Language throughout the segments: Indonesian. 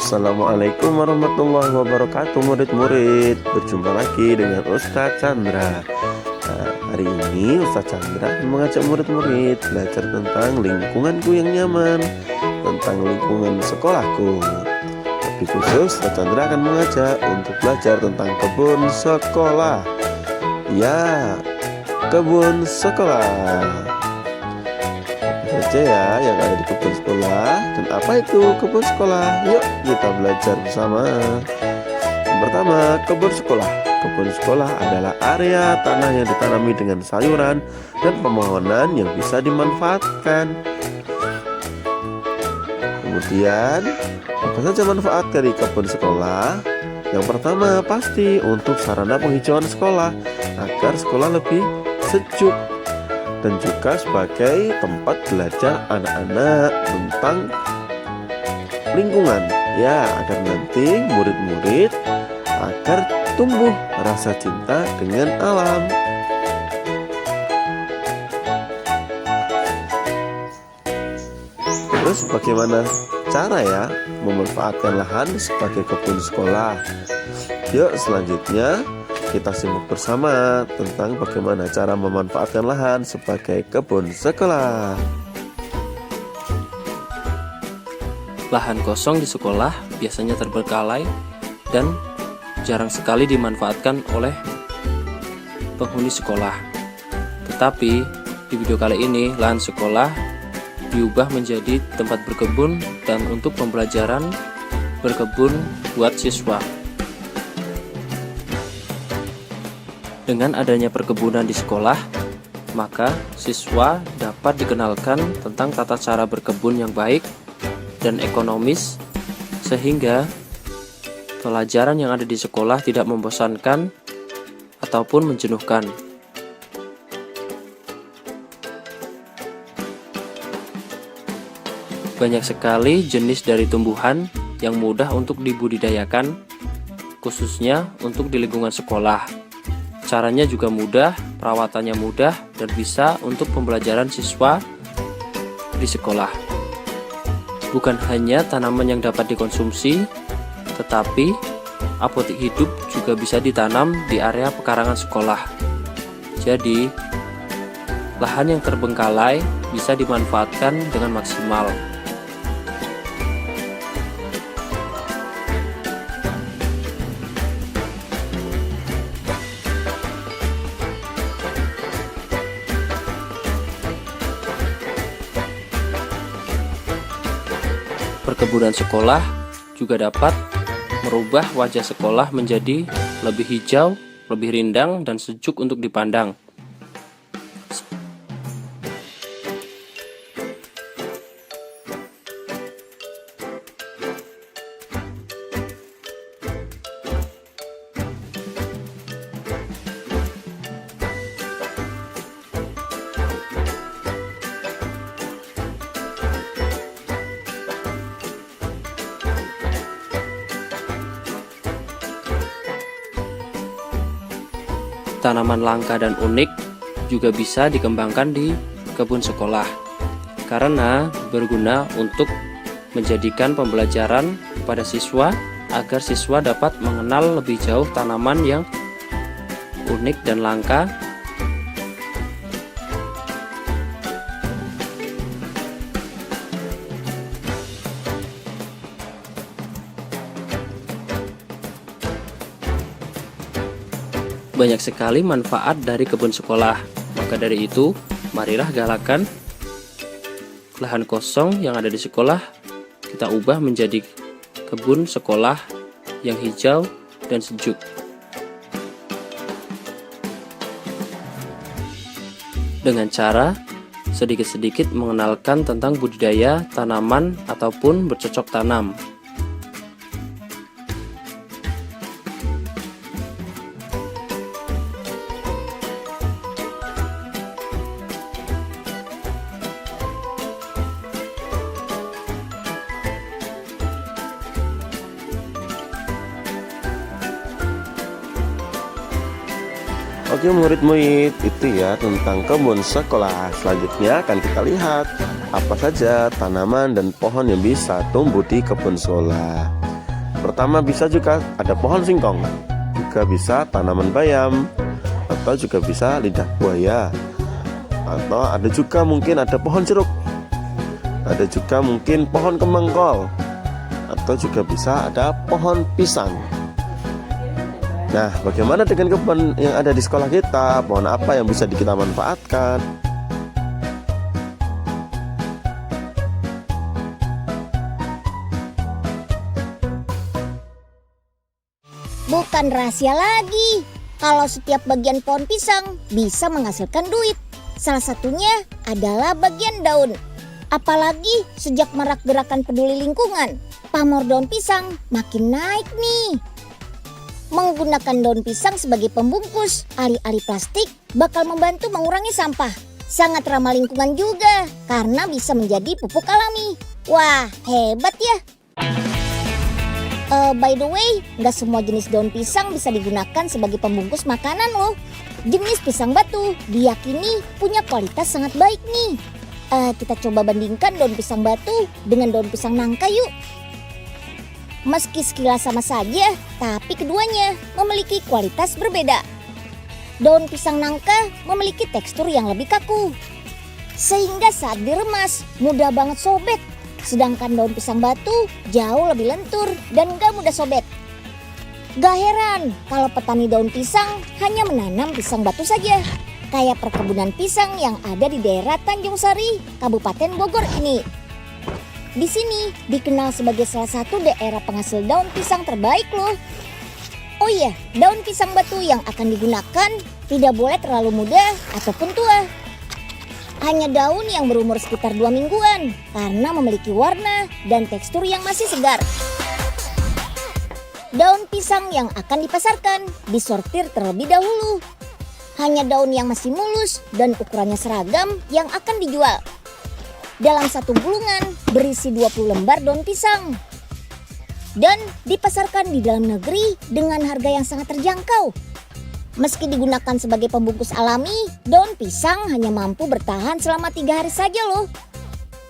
Assalamualaikum warahmatullahi wabarakatuh murid-murid. Berjumpa lagi dengan Ustadz Chandra. Hari ini Ustadz Chandra mengajak murid-murid belajar tentang lingkunganku yang nyaman, tentang lingkungan sekolahku. Lebih khusus, Ustadz Chandra akan mengajak untuk belajar tentang kebun sekolah. Ya, kebun sekolah saja ya yang ada di kebun sekolah. Dan apa itu kebun sekolah? Yuk kita belajar bersama. Yang pertama, kebun sekolah. Kebun sekolah adalah area tanah yang ditanami dengan sayuran dan pepohonan yang bisa dimanfaatkan. Kemudian, apa saja manfaat dari kebun sekolah? Yang pertama, pasti untuk sarana penghijauan sekolah agar sekolah lebih sejuk, dan juga sebagai tempat belajar anak-anak tentang lingkungan, ya, agar nanti murid-murid agar tumbuh rasa cinta dengan alam. Terus bagaimana cara ya memanfaatkan lahan sebagai kebun sekolah? Yuk selanjutnya kita simak bersama tentang bagaimana cara memanfaatkan lahan sebagai kebun sekolah. Lahan kosong di sekolah biasanya terbengkalai dan jarang sekali dimanfaatkan oleh penghuni sekolah. Tetapi di video kali ini lahan sekolah diubah menjadi tempat berkebun dan untuk pembelajaran berkebun buat siswa. Dengan adanya perkebunan di sekolah, maka siswa dapat dikenalkan tentang tata cara berkebun yang baik dan ekonomis, sehingga pelajaran yang ada di sekolah tidak membosankan ataupun menjenuhkan. Banyak sekali jenis dari tumbuhan yang mudah untuk dibudidayakan, khususnya untuk di lingkungan sekolah. Caranya juga mudah, perawatannya mudah, dan bisa untuk pembelajaran siswa di sekolah. Bukan hanya tanaman yang dapat dikonsumsi, tetapi apotik hidup juga bisa ditanam di area pekarangan sekolah. Jadi, lahan yang terbengkalai bisa dimanfaatkan dengan maksimal. Perkebunan sekolah juga dapat merubah wajah sekolah menjadi lebih hijau, lebih rindang, dan sejuk untuk dipandang. Tanaman langka dan unik juga bisa dikembangkan di kebun sekolah karena berguna untuk menjadikan pembelajaran pada siswa agar siswa dapat mengenal lebih jauh tanaman yang unik dan langka. Banyak sekali manfaat dari kebun sekolah. Maka dari itu, marilah galakan lahan kosong yang ada di sekolah kita ubah menjadi kebun sekolah yang hijau dan sejuk. Dengan cara sedikit-sedikit mengenalkan tentang budidaya tanaman ataupun bercocok tanam. Oke murid-murid, itu ya tentang kebun sekolah. Selanjutnya akan kita lihat apa saja tanaman dan pohon yang bisa tumbuh di kebun sekolah. Pertama bisa juga ada pohon singkong, juga bisa tanaman bayam, atau juga bisa lidah buaya, atau ada juga mungkin ada pohon jeruk, ada juga mungkin pohon kembang kol, atau juga bisa ada pohon pisang. Nah, bagaimana dengan kebun yang ada di sekolah kita? Pohon apa yang bisa kita manfaatkan? Bukan rahasia lagi kalau setiap bagian pohon pisang bisa menghasilkan duit. Salah satunya adalah bagian daun. Apalagi sejak marak gerakan peduli lingkungan, pamor daun pisang makin naik nih. Menggunakan daun pisang sebagai pembungkus alih-alih plastik bakal membantu mengurangi sampah. Sangat ramah lingkungan juga karena bisa menjadi pupuk alami. Wah, hebat ya. By the way, nggak semua jenis daun pisang bisa digunakan sebagai pembungkus makanan loh. Jenis pisang batu diyakini punya kualitas sangat baik nih. Kita coba bandingkan daun pisang batu dengan daun pisang nangka yuk. Meski sekilas sama saja, tapi keduanya memiliki kualitas berbeda. Daun pisang nangka memiliki tekstur yang lebih kaku, sehingga saat diremas mudah banget sobek. Sedangkan daun pisang batu jauh lebih lentur dan gak mudah sobek. Gak heran kalau petani daun pisang hanya menanam pisang batu saja. Kayak perkebunan pisang yang ada di daerah Tanjung Sari, Kabupaten Bogor ini. Di sini dikenal sebagai salah satu daerah penghasil daun pisang terbaik loh. Oh iya, daun pisang batu yang akan digunakan tidak boleh terlalu muda ataupun tua. Hanya daun yang berumur sekitar 2 mingguan karena memiliki warna dan tekstur yang masih segar. Daun pisang yang akan dipasarkan disortir terlebih dahulu. Hanya daun yang masih mulus dan ukurannya seragam yang akan dijual. Dalam satu gulungan berisi 20 lembar daun pisang. Dan dipasarkan di dalam negeri dengan harga yang sangat terjangkau. Meski digunakan sebagai pembungkus alami, daun pisang hanya mampu bertahan selama 3 hari saja loh.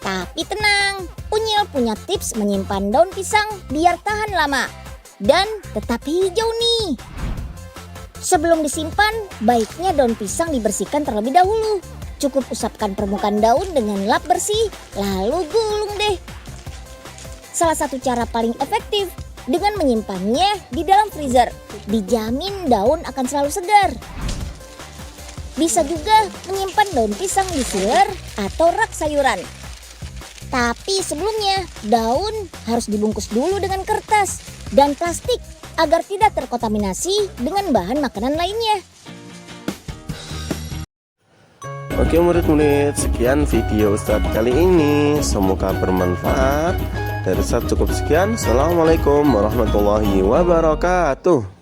Tapi tenang, Unyil punya tips menyimpan daun pisang biar tahan lama dan tetap hijau nih. Sebelum disimpan, baiknya daun pisang dibersihkan terlebih dahulu. Cukup usapkan permukaan daun dengan lap bersih, lalu gulung deh. Salah satu cara paling efektif dengan menyimpannya di dalam freezer. Dijamin daun akan selalu segar. Bisa juga menyimpan daun pisang di chiller atau rak sayuran. Tapi sebelumnya daun harus dibungkus dulu dengan kertas dan plastik agar tidak terkontaminasi dengan bahan makanan lainnya. Oke murid-murid, sekian video Ustadz kali ini. Semoga bermanfaat. Dari Ustadz cukup sekian. Assalamualaikum warahmatullahi wabarakatuh.